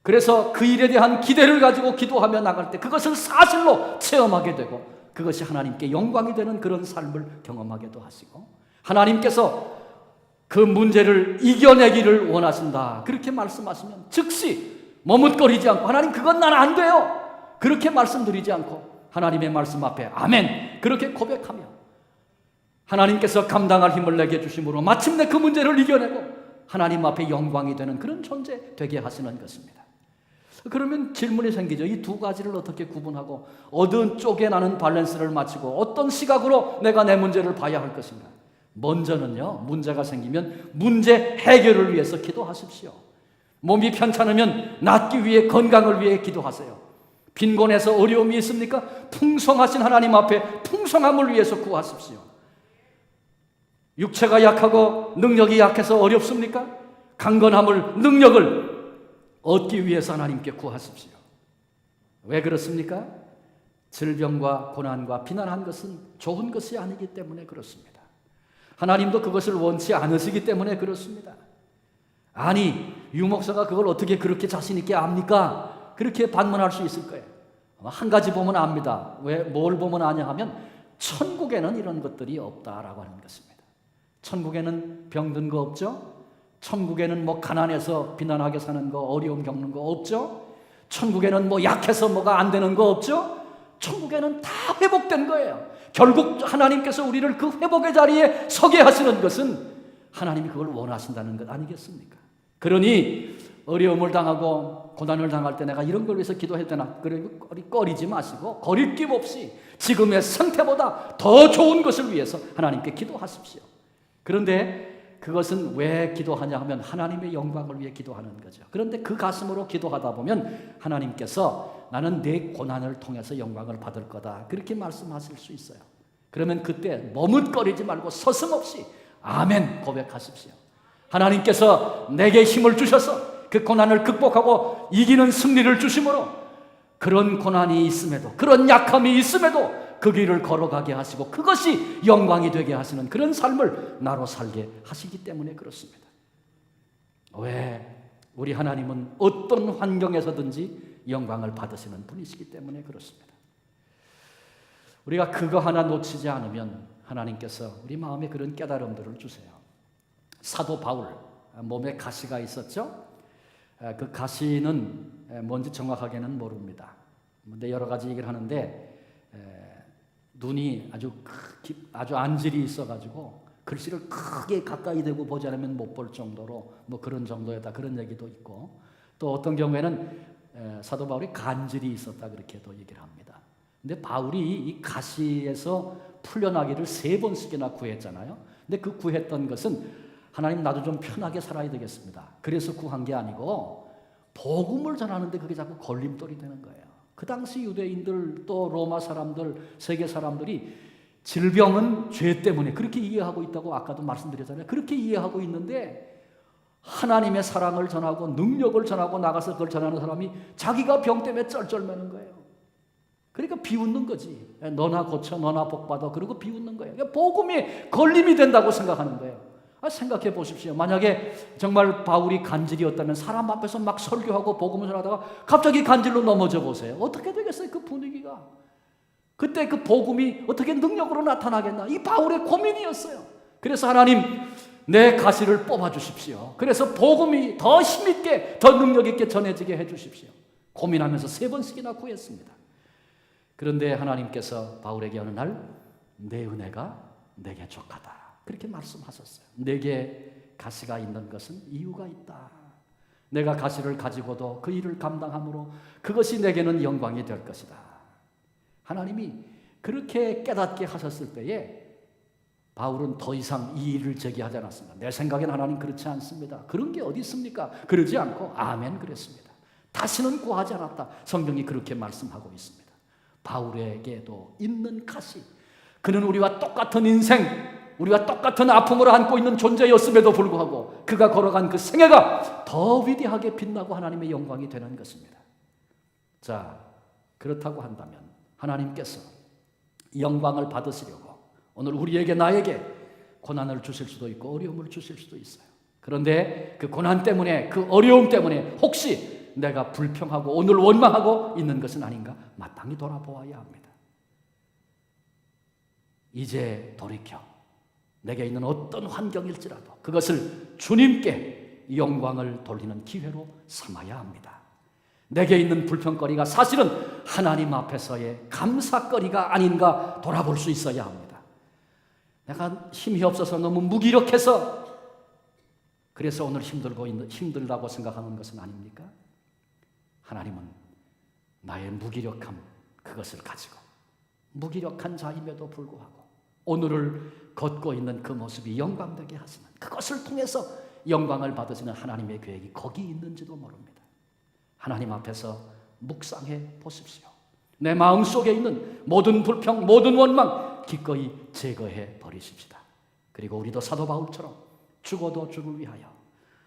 그래서 그 일에 대한 기대를 가지고 기도하며 나갈 때 그것을 사실로 체험하게 되고 그것이 하나님께 영광이 되는 그런 삶을 경험하게도 하시고, 하나님께서 그 문제를 이겨내기를 원하신다 그렇게 말씀하시면 즉시 머뭇거리지 않고 하나님 그건 난 안 돼요 그렇게 말씀드리지 않고 하나님의 말씀 앞에 아멘 그렇게 고백하며 하나님께서 감당할 힘을 내게 주심으로 마침내 그 문제를 이겨내고 하나님 앞에 영광이 되는 그런 존재 되게 하시는 것입니다. 그러면 질문이 생기죠. 이 두 가지를 어떻게 구분하고 어떤 쪽에 나는 밸런스를 맞추고 어떤 시각으로 내가 내 문제를 봐야 할 것인가? 먼저는요, 문제가 생기면 문제 해결을 위해서 기도하십시오. 몸이 편찮으면 낫기 위해, 건강을 위해 기도하세요. 빈곤해서 어려움이 있습니까? 풍성하신 하나님 앞에 풍성함을 위해서 구하십시오. 육체가 약하고 능력이 약해서 어렵습니까? 강건함을, 능력을 얻기 위해서 하나님께 구하십시오. 왜 그렇습니까? 질병과 고난과 비난한 것은 좋은 것이 아니기 때문에 그렇습니다. 하나님도 그것을 원치 않으시기 때문에 그렇습니다. 아니, 유 목사가 그걸 어떻게 그렇게 자신 있게 압니까? 그렇게 반문할 수 있을 거예요. 한 가지 보면 압니다. 왜, 뭘 보면 아냐 하면 천국에는 이런 것들이 없다라고 하는 것입니다. 천국에는 병든 거 없죠? 천국에는 뭐 가난해서 비난하게 사는 거, 어려움 겪는 거 없죠? 천국에는 뭐 약해서 뭐가 안 되는 거 없죠? 천국에는 다 회복된 거예요. 결국 하나님께서 우리를 그 회복의 자리에 서게 하시는 것은 하나님이 그걸 원하신다는 것 아니겠습니까? 그러니 어려움을 당하고 고난을 당할 때 내가 이런 걸 위해서 기도했다나 꺼리지 마시고 거리낌 없이 지금의 상태보다 더 좋은 것을 위해서 하나님께 기도하십시오. 그런데 그것은 왜 기도하냐 하면 하나님의 영광을 위해 기도하는 거죠. 그런데 그 가슴으로 기도하다 보면 하나님께서 나는 내 고난을 통해서 영광을 받을 거다 그렇게 말씀하실 수 있어요. 그러면 그때 머뭇거리지 말고 서슴없이 아멘 고백하십시오. 하나님께서 내게 힘을 주셔서 그 고난을 극복하고 이기는 승리를 주심으로 그런 고난이 있음에도, 그런 약함이 있음에도 그 길을 걸어가게 하시고 그것이 영광이 되게 하시는 그런 삶을 나로 살게 하시기 때문에 그렇습니다. 왜? 우리 하나님은 어떤 환경에서든지 영광을 받으시는 분이시기 때문에 그렇습니다. 우리가 그거 하나 놓치지 않으면 하나님께서 우리 마음에 그런 깨달음들을 주세요. 사도 바울, 몸에 가시가 있었죠? 그 가시는 뭔지 정확하게는 모릅니다. 근데 여러 가지 얘기를 하는데 눈이 아주 안질이 있어가지고 글씨를 크게 가까이 대고 보지 않으면 못 볼 정도로 뭐 그런 정도였다 그런 얘기도 있고, 또 어떤 경우에는 사도 바울이 간질이 있었다 그렇게도 얘기를 합니다. 근데 바울이 이 가시에서 풀려나기를 3번씩이나 구했잖아요. 근데 그 구했던 것은 하나님 나도 좀 편하게 살아야 되겠습니다. 그래서 구한 게 아니고 복음을 전하는데 그게 자꾸 걸림돌이 되는 거예요. 그 당시 유대인들 또 로마 사람들, 세계 사람들이 질병은 죄 때문에 그렇게 이해하고 있다고 아까도 말씀드렸잖아요. 그렇게 이해하고 있는데 하나님의 사랑을 전하고 능력을 전하고 나가서 그걸 전하는 사람이 자기가 병 때문에 쩔쩔매는 거예요. 그러니까 비웃는 거지. 너나 고쳐, 너나 복받아. 그리고 비웃는 거예요. 그러니까 복음이 걸림이 된다고 생각하는 거예요. 생각해 보십시오. 만약에 정말 바울이 간질이었다면 사람 앞에서 막 설교하고 복음을 전하다가 갑자기 간질로 넘어져 보세요. 어떻게 되겠어요? 그 분위기가. 그때 그 복음이 어떻게 능력으로 나타나겠나? 이 바울의 고민이었어요. 그래서 하나님 내 가시를 뽑아 주십시오. 그래서 복음이 더 힘있게 더 능력 있게 전해지게 해 주십시오. 고민하면서 3번씩이나 구했습니다. 그런데 하나님께서 바울에게 어느 날 내 은혜가 내게 족하다 그렇게 말씀하셨어요. 내게 가시가 있는 것은 이유가 있다. 내가 가시를 가지고도 그 일을 감당함으로 그것이 내게는 영광이 될 것이다. 하나님이 그렇게 깨닫게 하셨을 때에 바울은 더 이상 이 일을 제기하지 않았습니다. 내 생각엔 하나님 그렇지 않습니다. 그런 게 어디 있습니까? 그러지 않고 아멘 그랬습니다. 다시는 구하지 않았다. 성경이 그렇게 말씀하고 있습니다. 바울에게도 있는 가시, 그는 우리와 똑같은 인생, 우리가 똑같은 아픔을 안고 있는 존재였음에도 불구하고 그가 걸어간 그 생애가 더 위대하게 빛나고 하나님의 영광이 되는 것입니다. 자, 그렇다고 한다면 하나님께서 영광을 받으시려고 오늘 우리에게 나에게 고난을 주실 수도 있고 어려움을 주실 수도 있어요. 그런데 그 고난 때문에 그 어려움 때문에 혹시 내가 불평하고 오늘 원망하고 있는 것은 아닌가 마땅히 돌아보아야 합니다. 이제 돌이켜 내게 있는 어떤 환경일지라도 그것을 주님께 영광을 돌리는 기회로 삼아야 합니다. 내게 있는 불평거리가 사실은 하나님 앞에서의 감사거리가 아닌가 돌아볼 수 있어야 합니다. 내가 힘이 없어서 너무 무기력해서 그래서 오늘 힘들다고 생각하는 것은 아닙니까? 하나님은 나의 무기력함 그것을 가지고 무기력한 자임에도 불구하고 오늘을 걷고 있는 그 모습이 영광되게 하시는 그것을 통해서 영광을 받으시는 하나님의 계획이 거기 있는지도 모릅니다. 하나님 앞에서 묵상해 보십시오. 내 마음속에 있는 모든 불평, 모든 원망 기꺼이 제거해 버리십시다. 그리고 우리도 사도 바울처럼 죽어도 주를 위하여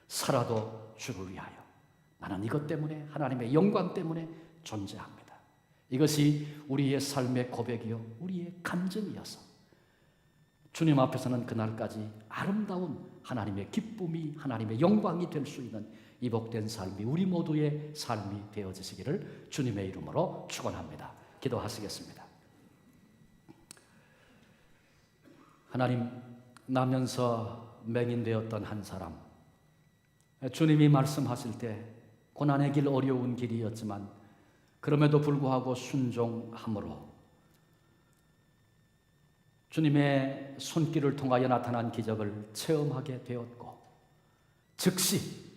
살아도 주를 위하여 나는 이것 때문에 하나님의 영광 때문에 존재합니다. 이것이 우리의 삶의 고백이요 우리의 간증이어서 주님 앞에서는 그날까지 아름다운 하나님의 기쁨이 하나님의 영광이 될 수 있는 이 복된 삶이 우리 모두의 삶이 되어지시기를 주님의 이름으로 축원합니다. 기도하시겠습니다. 하나님, 나면서 맹인되었던 한 사람, 주님이 말씀하실 때 고난의 길 어려운 길이었지만 그럼에도 불구하고 순종함으로 주님의 손길을 통하여 나타난 기적을 체험하게 되었고 즉시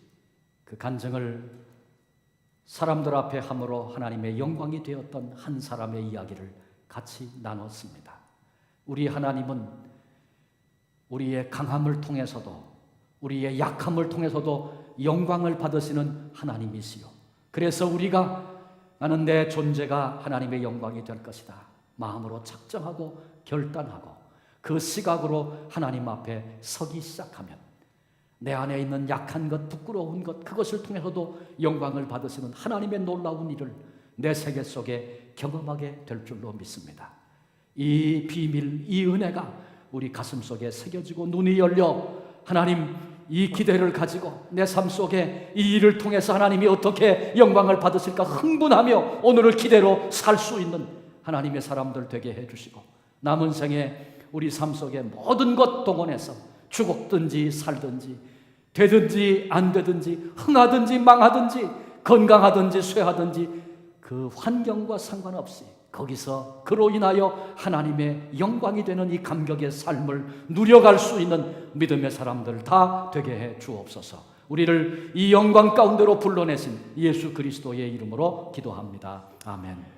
그 간증을 사람들 앞에 함으로 하나님의 영광이 되었던 한 사람의 이야기를 같이 나눴습니다. 우리 하나님은 우리의 강함을 통해서도 우리의 약함을 통해서도 영광을 받으시는 하나님이시요. 그래서 우리가 나는 내 존재가 하나님의 영광이 될 것이다 마음으로 작정하고 결단하고 그 시각으로 하나님 앞에 서기 시작하면 내 안에 있는 약한 것, 부끄러운 것 그것을 통해서도 영광을 받으시는 하나님의 놀라운 일을 내 세계 속에 경험하게 될 줄로 믿습니다. 이 비밀, 이 은혜가 우리 가슴 속에 새겨지고 눈이 열려 하나님 이 기대를 가지고 내 삶 속에 이 일을 통해서 하나님이 어떻게 영광을 받으실까 흥분하며 오늘을 기대로 살 수 있는 하나님의 사람들 되게 해주시고 남은 생에 우리 삶 속에 모든 것 동원해서 죽었든지 살든지 되든지 안 되든지 흥하든지 망하든지 건강하든지 쇠하든지 그 환경과 상관없이 거기서 그로 인하여 하나님의 영광이 되는 이 감격의 삶을 누려갈 수 있는 믿음의 사람들 다 되게 해 주옵소서. 우리를 이 영광 가운데로 불러내신 예수 그리스도의 이름으로 기도합니다. 아멘.